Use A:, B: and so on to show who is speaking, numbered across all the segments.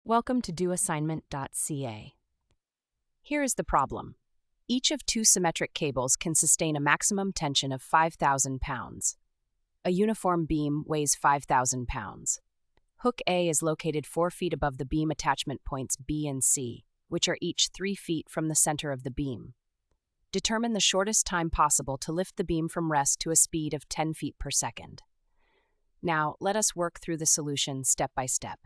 A: Welcome to doassignment-ca. Here is the problem. Each of two symmetric cables can sustain a maximum tension of 5,000 pounds. A uniform beam weighs 5,000 pounds. Hook A is located 4 feet above the beam attachment points B and C, which are each 3 feet from the center of the beam. Determine the shortest time possible to lift the beam from rest to a speed of 10 feet per second. Now, let us work through the solution step by step.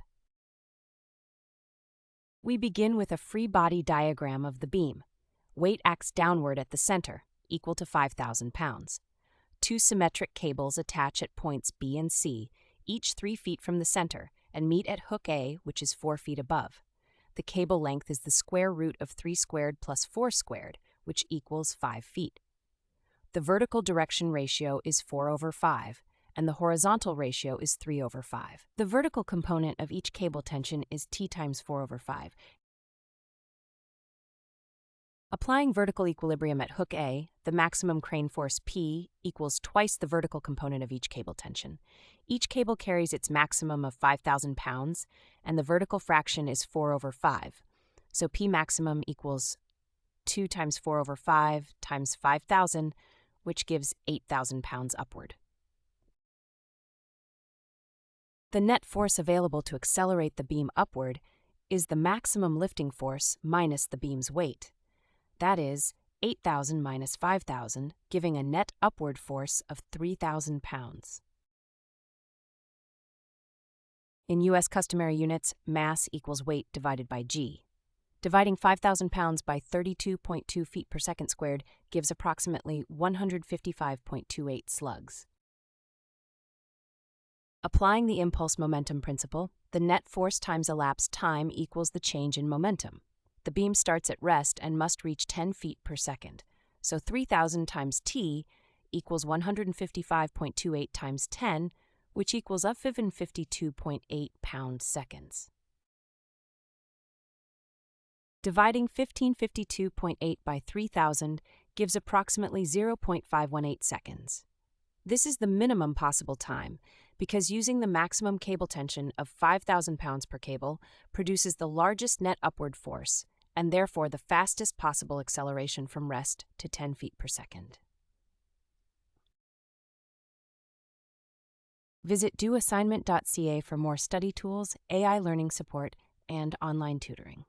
A: We begin with a free body diagram of the beam. Weight acts downward at the center, equal to 5,000 pounds. Two symmetric cables attach at points B and C, each 3 feet from the center, and meet at hook A, which is 4 feet above. The cable length is the square root of 3 squared plus 4 squared, which equals 5 feet. The vertical direction ratio is 4/5, and the horizontal ratio is 3/5. The vertical component of each cable tension is T times 4/5. Applying vertical equilibrium at hook A, the maximum crane force P equals twice the vertical component of each cable tension. Each cable carries its maximum of 5,000 pounds, and the vertical fraction is 4/5. So P maximum equals 2 times 4/5 times 5,000, which gives 8,000 pounds upward. The net force available to accelerate the beam upward is the maximum lifting force minus the beam's weight. That is 8,000 minus 5,000, giving a net upward force of 3,000 pounds. In U.S. customary units, mass equals weight divided by g. Dividing 5,000 pounds by 32.2 feet per second squared gives approximately 155.28 slugs. Applying the impulse momentum principle, the net force times elapsed time equals the change in momentum. The beam starts at rest and must reach 10 feet per second. So 3,000 times t equals 155.28 times 10, which equals 152.8 pound-seconds. Dividing 1552.8 by 3,000 gives approximately 0.518 seconds. This is the minimum possible time, because using the maximum cable tension of 5,000 pounds per cable produces the largest net upward force, and therefore the fastest possible acceleration from rest to 10 feet per second. Visit doassignment.ca for more study tools, AI learning support, and online tutoring.